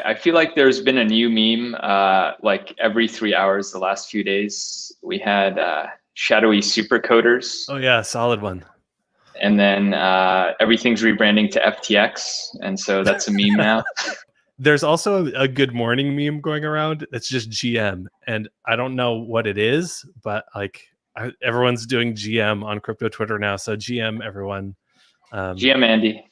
I feel like there's been a new meme like every 3 hours the last few days. We had shadowy supercoders, Oh yeah, solid one. and then everything's rebranding to FTX, and so that's a meme now. There's also a good morning meme going around. It's just GM, and I don't know what it is, but like everyone's doing GM on crypto Twitter now. So GM, everyone. GM Andy.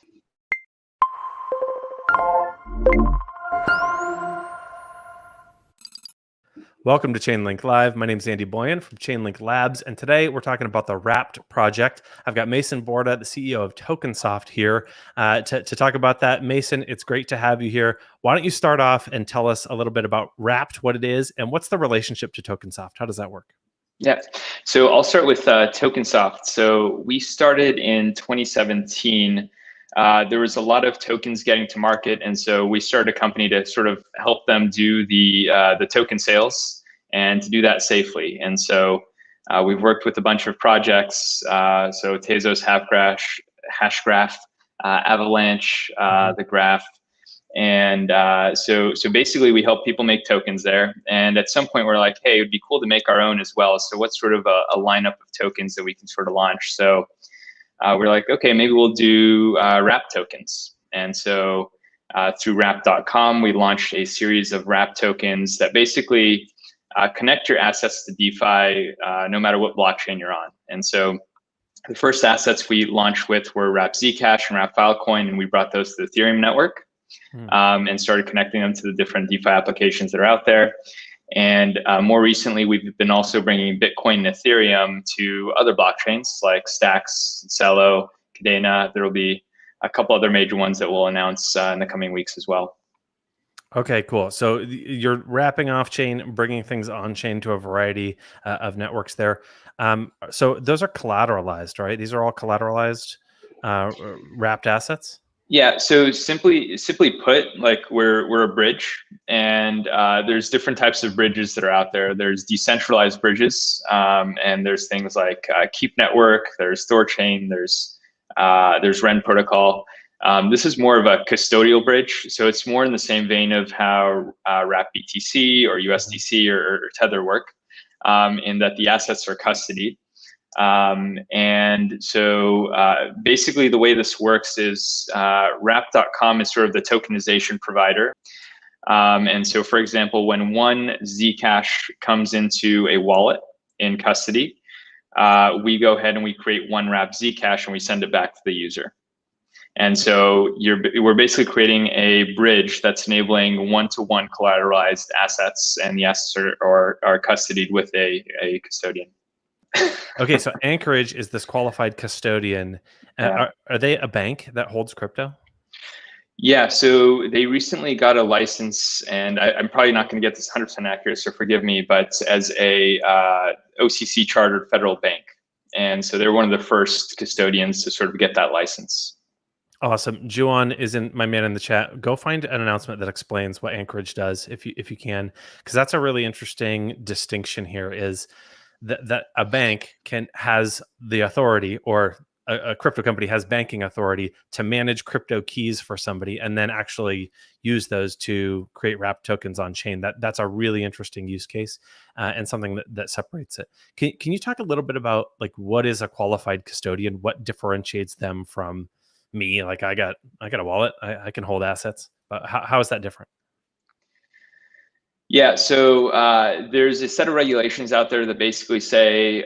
Welcome to Chainlink Live. My name is Andy Boyan from Chainlink Labs, and today we're talking about the Wrapped project. I've got Mason Borda, the CEO of Tokensoft, here to talk about that. Mason, it's great to have you here. Why don't you start off and tell us a little bit about Wrapped, what it is, and what's the relationship to Tokensoft? How does that work? Yeah, so I'll start with Tokensoft. So we started in 2017. There was a lot of tokens getting to market, and so we started a company to sort of help them do the token sales and to do that safely. And so we've worked with a bunch of projects, so Tezos, Hashgraph, Avalanche, the Graph. And so basically we help people make tokens there. And at some point we're like, hey, it'd be cool to make our own as well. So what's sort of a lineup of tokens that we can sort of launch? So we're like, okay, maybe we'll do Wrap tokens. And so through wrap.com, we launched a series of Wrap tokens that basically connect your assets to DeFi no matter what blockchain you're on. And so the first assets we launched with were Wrap Zcash and Wrap Filecoin, and we brought those to the Ethereum network. And started connecting them to the different DeFi applications that are out there. And more recently, we've been also bringing Bitcoin and Ethereum to other blockchains like Stacks, Celo, Cadena. There will be a couple other major ones that we'll announce in the coming weeks as well. Okay, cool. So you're wrapping off chain, bringing things on chain to a variety of networks there. So those are collateralized, right? These are all collateralized wrapped assets? Yeah, so simply put, like we're a bridge, and there's different types of bridges that are out there. There's decentralized bridges, and there's things like Keep Network, there's Thorchain, there's Ren Protocol. This is more of a custodial bridge, so it's more in the same vein of how Wrap BTC or USDC or Tether work, in that the assets are custodied. And so basically the way this works is wrap.com is sort of the tokenization provider. And so, for example, when one Zcash comes into a wallet in custody, we go ahead and we create one Wrap Zcash and we send it back to the user. And so we're basically creating a bridge that's enabling one-to-one collateralized assets, and the assets are custodied with a custodian. Okay, so Anchorage is this qualified custodian. Yeah. Are they a bank that holds crypto? Yeah, so they recently got a license, and I'm probably not going to get this 100% accurate, so forgive me, but as a OCC chartered federal bank. And so they're one of the first custodians to sort of get that license. Awesome. Juan isn't my man in the chat. Go find an announcement that explains what Anchorage does if you can, because that's a really interesting distinction here is that a bank has the authority, or a crypto company has banking authority to manage crypto keys for somebody and then actually use those to create wrap tokens on chain. That's a really interesting use case and something that separates it. Can you talk a little bit about like what is a qualified custodian? What differentiates them from me? Like I got a wallet, I can hold assets, but how is that different? Yeah, so there's a set of regulations out there that basically say,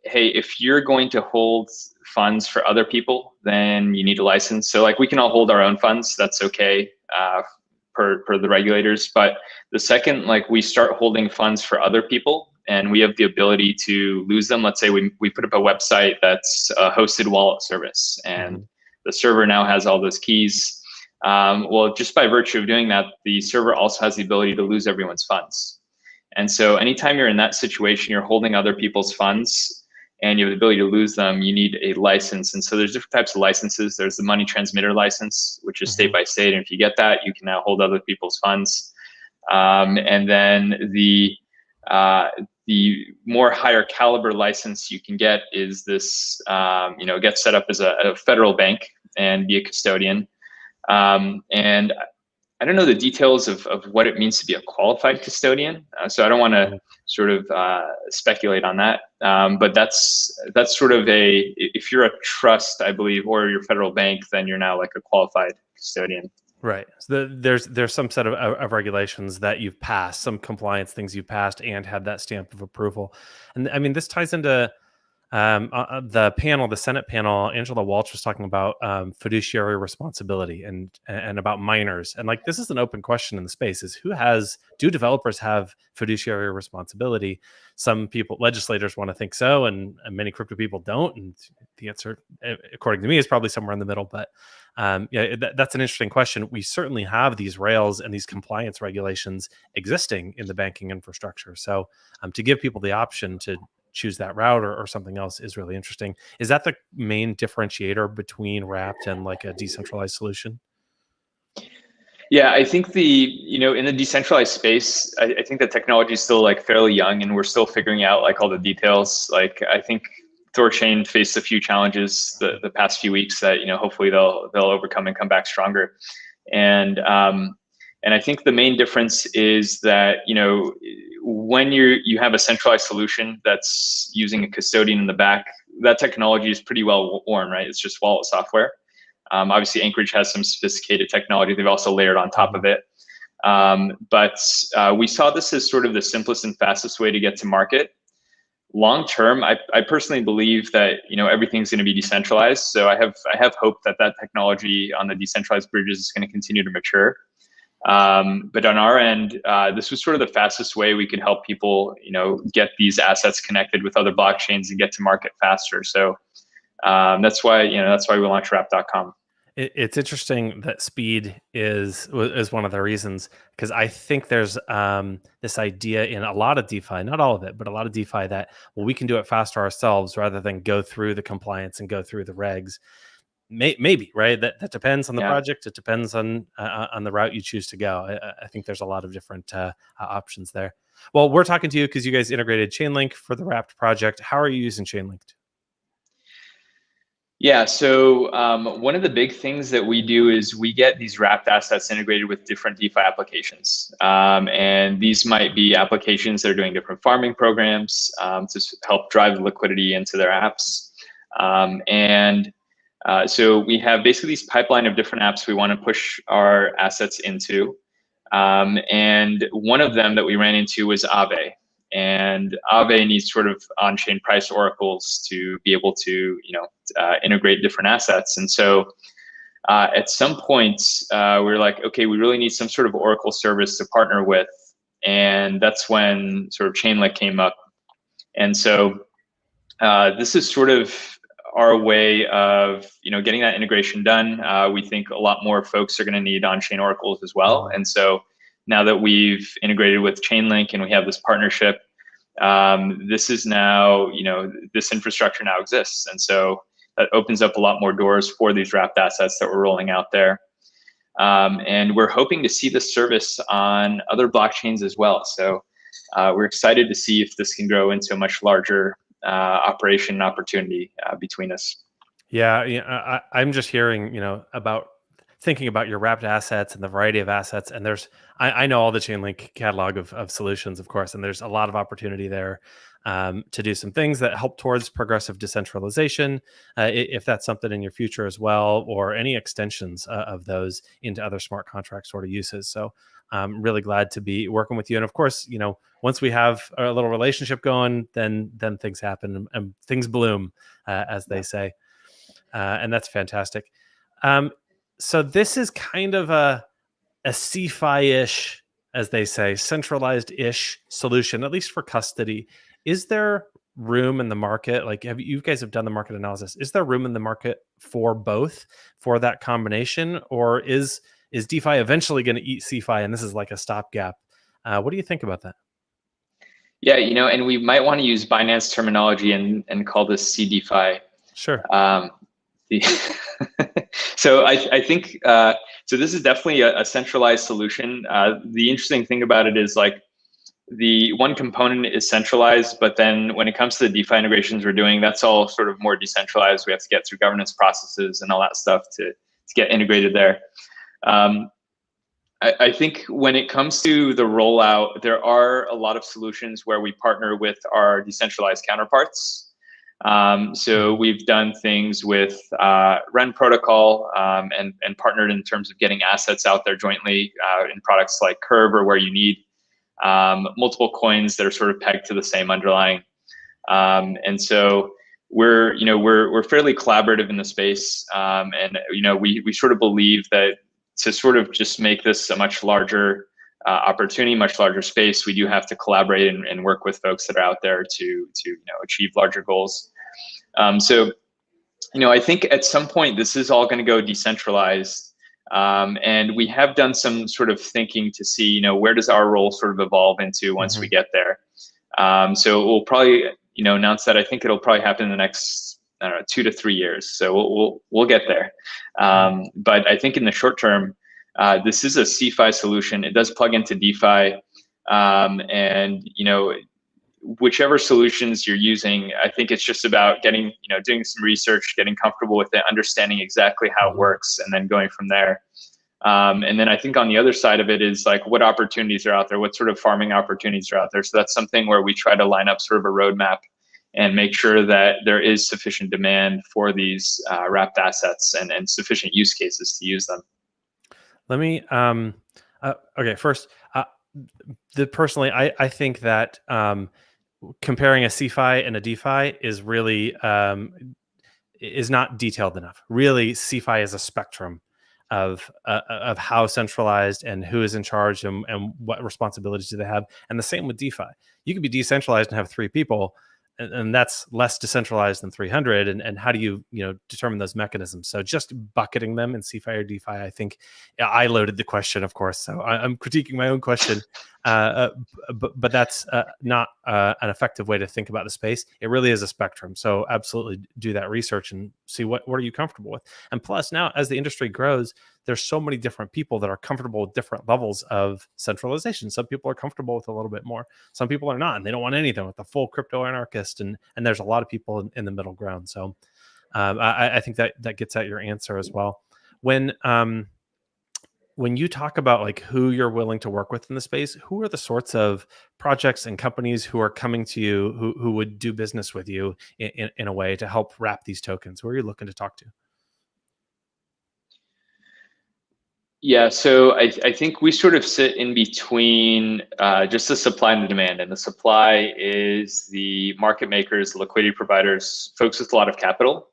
hey, if you're going to hold funds for other people, then you need a license. So like we can all hold our own funds, that's okay per the regulators. But the second like we start holding funds for other people and we have the ability to lose them, let's say we put up a website that's a hosted wallet service, and the server now has all those keys. Well, just by virtue of doing that, the server also has the ability to lose everyone's funds. And so anytime you're in that situation, you're holding other people's funds and you have the ability to lose them, you need a license. And so there's different types of licenses. There's the money transmitter license, which is state by state. And if you get that, you can now hold other people's funds. And then the more higher caliber license you can get is this, get set up as a federal bank and be a custodian. And I don't know the details of what it means to be a qualified custodian, so I don't want to sort of speculate on that. But that's sort of if you're a trust, I believe, or you're a federal bank, then you're now like a qualified custodian. Right. So there's some set of regulations that you've passed, some compliance things you've passed and had that stamp of approval. And I mean, this ties into the panel, the Senate panel. Angela Walsh was talking about fiduciary responsibility and about miners. And like, this is an open question in the space: is do developers have fiduciary responsibility? Some people, legislators, want to think so, and many crypto people don't. And the answer, according to me, is probably somewhere in the middle. But yeah, that's an interesting question. We certainly have these rails and these compliance regulations existing in the banking infrastructure. So to give people the option to choose that route or something else is really interesting. Is that the main differentiator between Wrapped and like a decentralized solution? Yeah, I think in the decentralized space, I think the technology is still like fairly young, and we're still figuring out like all the details. Like, I think Thorchain faced a few challenges the past few weeks that hopefully they'll overcome and come back stronger. And I think the main difference is that when you have a centralized solution that's using a custodian in the back, that technology is pretty well worn, right? It's just wallet software. Obviously, Anchorage has some sophisticated technology. They've also layered on top of it. But we saw this as sort of the simplest and fastest way to get to market. Long term, I personally believe that everything's going to be decentralized. So I have hope that technology on the decentralized bridges is going to continue to mature. But on our end, this was sort of the fastest way we could help people, get these assets connected with other blockchains and get to market faster. So that's why we launched Wrap.com. It's interesting that speed is one of the reasons, because I think there's this idea in a lot of DeFi, not all of it, but a lot of DeFi, that we can do it faster ourselves rather than go through the compliance and go through the regs. Maybe, right? That depends on the project. It depends on the route you choose to go. I think there's a lot of different options there. Well, we're talking to you because you guys integrated Chainlink for the Wrapped project. How are you using Chainlink? Yeah, so one of the big things that we do is we get these wrapped assets integrated with different DeFi applications. And these might be applications that are doing different farming programs to help drive liquidity into their apps. So we have basically this pipeline of different apps we want to push our assets into. And one of them that we ran into was Aave. And Aave needs sort of on-chain price oracles to be able to, integrate different assets. And so at some point, we were like, okay, we really need some sort of oracle service to partner with. And that's when sort of Chainlink came up. And so this is sort of our way of, getting that integration done. We think a lot more folks are going to need on-chain oracles as well. And so now that we've integrated with Chainlink and we have this partnership, this is now, this infrastructure now exists. And so that opens up a lot more doors for these wrapped assets that we're rolling out there. And we're hoping to see this service on other blockchains as well. So we're excited to see if this can grow into a much larger operation opportunity between us. Yeah, I'm just hearing, about thinking about your wrapped assets and the variety of assets. And I know all the Chainlink catalog of solutions, of course, and there's a lot of opportunity there to do some things that help towards progressive decentralization, if that's something in your future as well, or any extensions of those into other smart contract sort of uses. So I'm really glad to be working with you. And of course, once we have a little relationship going, then things happen and things bloom, as they say. And that's fantastic. So this is kind of a CeFi-ish, as they say, centralized-ish solution, at least for custody. Is there room in the market? Like, you guys have done the market analysis. Is there room in the market for both, for that combination? Or is DeFi eventually going to eat CeFi and this is like a stopgap? What do you think about that? Yeah, and we might want to use Binance terminology and call this CDFI. Sure. So I think, so this is definitely a centralized solution. The interesting thing about it is like the one component is centralized, but then when it comes to the DeFi integrations we're doing, that's all sort of more decentralized. We have to get through governance processes and all that stuff to get integrated there. I think when it comes to the rollout, there are a lot of solutions where we partner with our decentralized counterparts. So we've done things with Ren Protocol and partnered in terms of getting assets out there jointly in products like Curve, or where you need multiple coins that are sort of pegged to the same underlying. And so we're fairly collaborative in the space, and we sort of believe that to sort of just make this a much larger opportunity, much larger space, we do have to collaborate and work with folks that are out there to achieve larger goals. So I think at some point this is all going to go decentralized, and we have done some sort of thinking to see where does our role sort of evolve into once we get there. So we'll probably announce that. I think it'll probably happen in the next 2 to 3 years. So we'll get there. But I think in the short term, this is a CeFi solution. It does plug into DeFi, and whichever solutions you're using, I think it's just about getting doing some research, getting comfortable with it, understanding exactly how it works, and then going from there. And then I think on the other side of it is like, what opportunities are out there? What sort of farming opportunities are out there? So that's something where we try to line up sort of a roadmap and make sure that there is sufficient demand for these wrapped assets and sufficient use cases to use them. Let me, okay, first, personally, I think that comparing a CeFi and a DeFi is really, is not detailed enough. Really, CeFi is a spectrum of how centralized and who is in charge and what responsibilities do they have. And the same with DeFi. You can be decentralized and have 3 people, and that's less decentralized than 300. And how do you determine those mechanisms? So just bucketing them in CeFi or DeFi, I think I loaded the question, of course. So I'm critiquing my own question, but that's not an effective way to think about the space. It really is a spectrum. So absolutely do that research and see what are you comfortable with. And plus, now as the industry grows, there's so many different people that are comfortable with different levels of centralization. Some people are comfortable with a little bit more. Some people are not, and they don't want anything with the full crypto anarchist. And there's a lot of people in the middle ground. So I think that gets at your answer as well. When you talk about like who you're willing to work with in the space, who are the sorts of projects and companies who are coming to you who would do business with you in a way to help wrap these tokens? Who are you looking to talk to? Yeah, so I think we sort of sit in between just the supply and the demand. And the supply is the market makers, liquidity providers, folks with a lot of capital.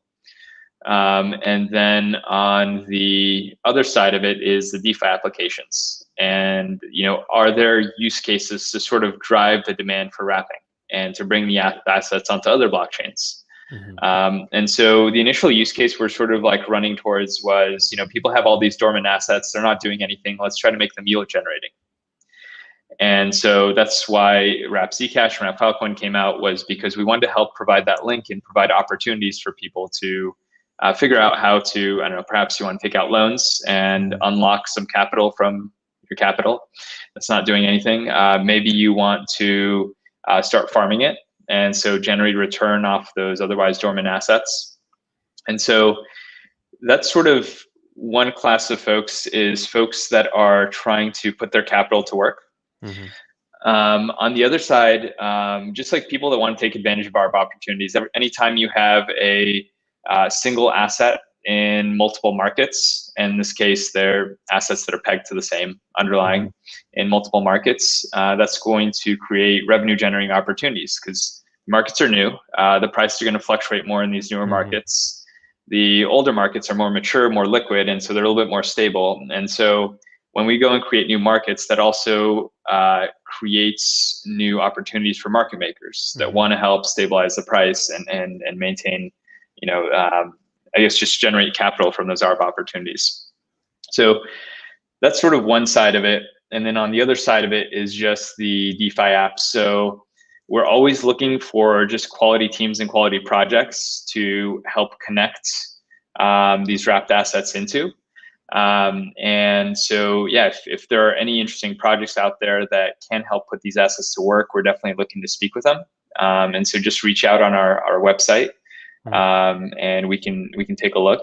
And then on the other side of it is the DeFi applications. And are there use cases to sort of drive the demand for wrapping and to bring the assets onto other blockchains? And so the initial use case we're sort of like running towards was, people have all these dormant assets, they're not doing anything. Let's try to make them yield generating. And so that's why Wrap Zcash and Wrap Filecoin came out, was because we wanted to help provide that link and provide opportunities for people to figure out how to, I don't know, perhaps you want to take out loans and unlock some capital from your capital that's not doing anything. Maybe you want to start farming it, and so generate return off those otherwise dormant assets. And so that's sort of one class of folks, is folks that are trying to put their capital to work. On the other side, just like people that want to take advantage of our opportunities, anytime you have a single asset in multiple markets, in this case, they're assets that are pegged to the same underlying in multiple markets, that's going to create revenue generating opportunities, because markets are new. The prices are going to fluctuate more in these newer markets. The older markets are more mature, more liquid, and so they're a little bit more stable. And so when we go and create new markets, that also creates new opportunities for market makers that want to help stabilize the price and maintain, I guess, just generate capital from those ARB opportunities. So that's sort of one side of it. And then on the other side of it is just the DeFi apps. So we're always looking for just quality teams and quality projects to help connect these wrapped assets into. And so, yeah, if there are any interesting projects out there that can help put these assets to work, we're definitely looking to speak with them. And so just reach out on our website, and we can take a look.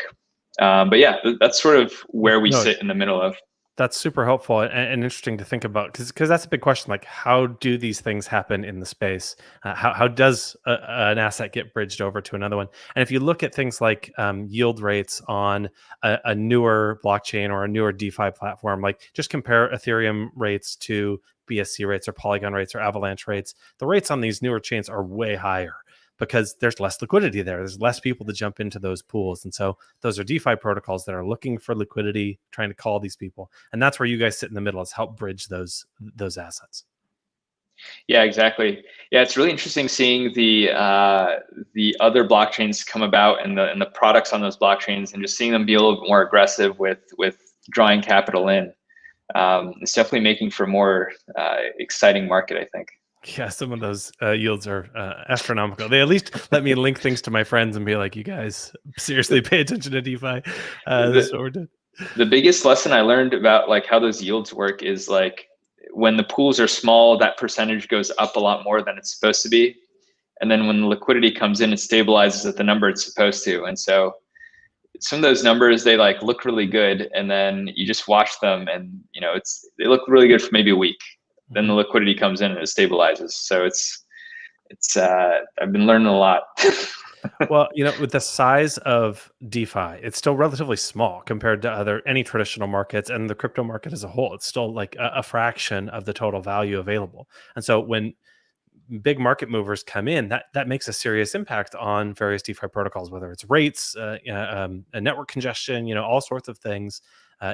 But yeah, that's sort of where we sit in the middle of. That's super helpful and interesting to think about, because that's a big question. Like, how do these things happen in the space? How does an asset get bridged over to another one? And if you look at things like yield rates on a newer blockchain or a newer DeFi platform, like just compare Ethereum rates to BSC rates or Polygon rates or Avalanche rates, the rates on these newer chains are way higher because there's less liquidity there. There's less people to jump into those pools. And so those are DeFi protocols that are looking for liquidity, trying to call these people. And that's where you guys sit in the middle, is help bridge those assets. Yeah, exactly. Yeah, it's really interesting seeing the other blockchains come about and the products on those blockchains, and just seeing them be a little bit more aggressive with drawing capital in. It's definitely making for a more exciting market, I think. Yeah, some of those yields are astronomical. They at least let me link things to my friends and be like, you guys seriously pay attention to DeFi. This is what we're doing. The biggest lesson I learned about like how those yields work is like when the pools are small, that percentage goes up a lot more than it's supposed to be. And then when the liquidity comes in, it stabilizes at the number it's supposed to. And so some of those numbers, they like look really good, and then you just watch them and they look really good for maybe a week. Then the liquidity comes in and it stabilizes. So it's I've been learning a lot. Well, with the size of DeFi, it's still relatively small compared to any traditional markets, and the crypto market as a whole. It's still like a fraction of the total value available. And so when big market movers come in, that makes a serious impact on various DeFi protocols, whether it's rates, network congestion, all sorts of things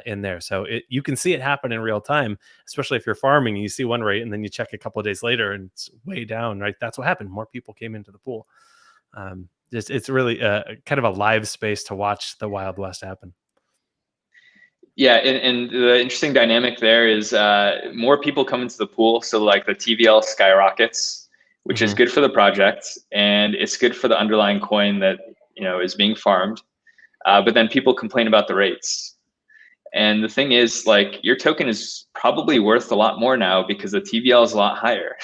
in there. So you can see it happen in real time, especially if you're farming and you see one rate and then you check a couple of days later and it's way down, right? That's what happened. More people came into the pool. It's really kind of a live space to watch the Wild West happen. Yeah, and the interesting dynamic there is more people come into the pool, so like the TVL skyrockets, which is good for the project, and it's good for the underlying coin that is being farmed. But then people complain about the rates, and the thing is, like, your token is probably worth a lot more now because the TVL is a lot higher.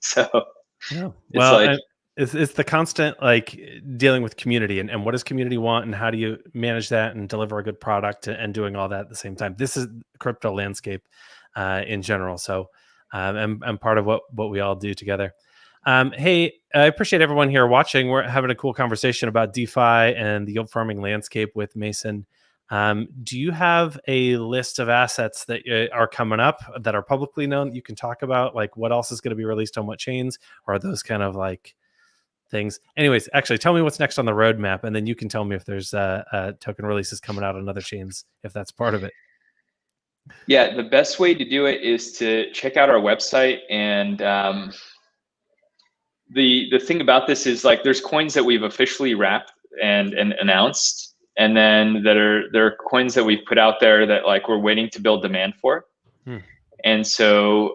So yeah, well, it's the constant like dealing with community and what does community want and how do you manage that and deliver a good product and doing all that at the same time. This is crypto landscape in general. So I'm part of what we all do together. Hey, I appreciate everyone here watching. We're having a cool conversation about DeFi and the yield farming landscape with Mason. Do you have a list of assets that are coming up that are publicly known that you can talk about? Like what else is going to be released on what chains, or are those kind of like things? Anyways, actually tell me what's next on the roadmap, and then you can tell me if there's token releases coming out on other chains, if that's part of it. Yeah, the best way to do it is to check out our website. And the thing about this is like there's coins that we've officially wrapped and announced, and then there are coins that we've put out there that like we're waiting to build demand for. And so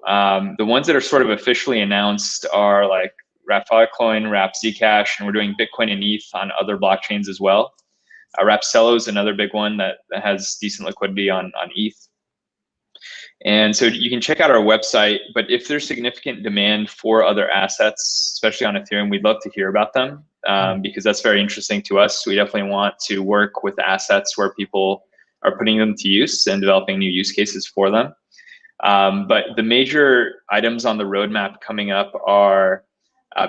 the ones that are sort of officially announced are like Wrap Filecoin, Wrap Zcash, and we're doing Bitcoin and ETH on other blockchains as well. Wrap Celo is another big one that has decent liquidity on ETH. And so you can check out our website, but if there's significant demand for other assets, especially on Ethereum, we'd love to hear about them because that's very interesting to us. We definitely want to work with assets where people are putting them to use and developing new use cases for them. But the major items on the roadmap coming up are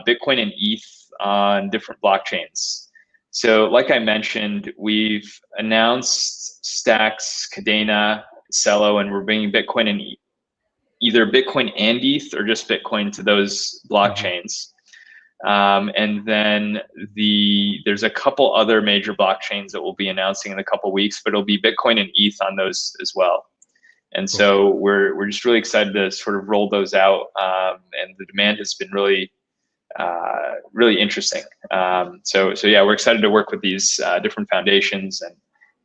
Bitcoin and ETH on different blockchains. So like I mentioned, we've announced Stacks, Cadena, Celo, and we're bringing Bitcoin and either Bitcoin and ETH or just Bitcoin to those blockchains. And then there's a couple other major blockchains that we'll be announcing in a couple weeks, but it'll be Bitcoin and ETH on those as well. And so we're just really excited to sort of roll those out. And the demand has been really interesting. So yeah, we're excited to work with these different foundations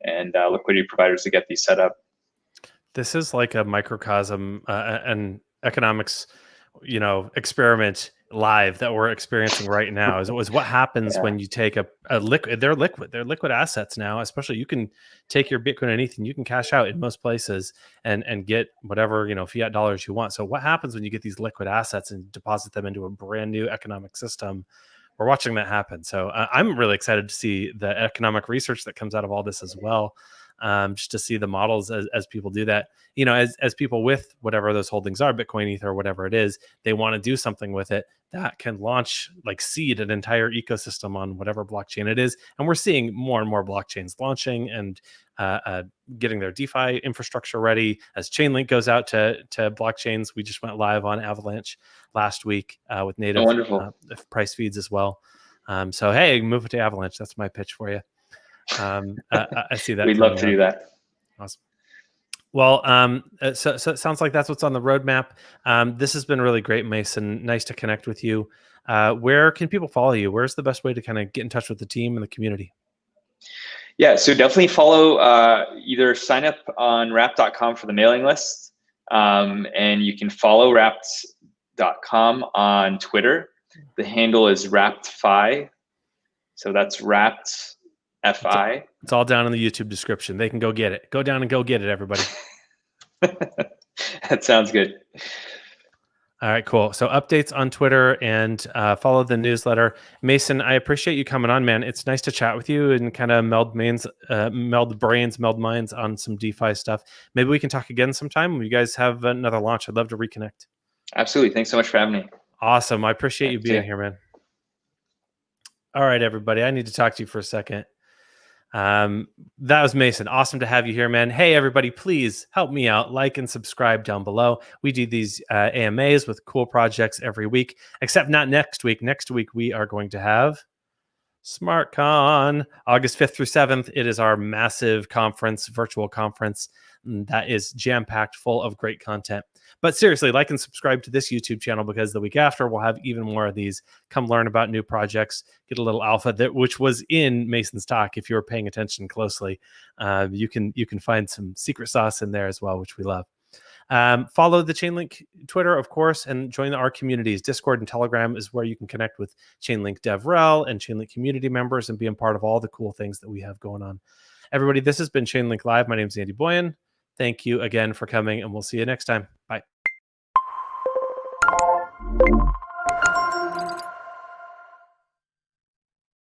and liquidity providers to get these set up. This is like a microcosm and economics, experiment live that we're experiencing right now. Is what happens when you take a liquid. They're liquid assets now. Especially you can take your Bitcoin and ETH and you can cash out in most places and get whatever fiat dollars you want. So what happens when you get these liquid assets and deposit them into a brand new economic system? We're watching that happen. So I'm really excited to see the economic research that comes out of all this as well. just to see the models as people do that. You know, as people with whatever those holdings are, Bitcoin, Ether, whatever it is, they want to do something with it that can launch, like seed an entire ecosystem on whatever blockchain it is. And we're seeing more and more blockchains launching and getting their DeFi infrastructure ready. As Chainlink goes out to blockchains, we just went live on Avalanche last week with native price feeds as well. So hey, move it to Avalanche. That's my pitch for you. I see that. We'd love to do that. Awesome. Well, so it sounds like that's what's on the roadmap. This has been really great, Mason. Nice to connect with you. Where can people follow you? Where's the best way to kind of get in touch with the team and the community? Yeah, so definitely follow, either sign up on wrapped.com for the mailing list, and you can follow wrapped.com on Twitter. The handle is wrappedfi. So that's wrapped FI. It's all down in the YouTube description. They can go get it. Go down and go get it, everybody. That sounds good. All right, cool. So updates on Twitter and follow the newsletter. Mason, I appreciate you coming on, man. It's nice to chat with you and kind of meld minds on some DeFi stuff. Maybe we can talk again sometime when you guys have another launch. I'd love to reconnect. Absolutely. Thanks so much for having me. Awesome. I appreciate you being here, man. All right, everybody. I need to talk to you for a second. That was Mason. Awesome to have you here, man. Hey, everybody, please help me out. Like and subscribe down below. We do these AMAs with cool projects every week, except not next week. Next week, we are going to have SmartCon, August 5th through 7th. It is our massive conference, virtual conference that is jam-packed full of great content. But seriously, like and subscribe to this YouTube channel, because the week after we'll have even more of these. Come learn about new projects, get a little alpha which was in Mason's talk. If you were paying attention closely, you can find some secret sauce in there as well, which we love. Follow the Chainlink Twitter, of course, and join our communities. Discord and Telegram is where you can connect with Chainlink DevRel and Chainlink community members and be a part of all the cool things that we have going on. Everybody, this has been Chainlink Live. My name is Andy Boyan. Thank you again for coming, and we'll see you next time. Bye.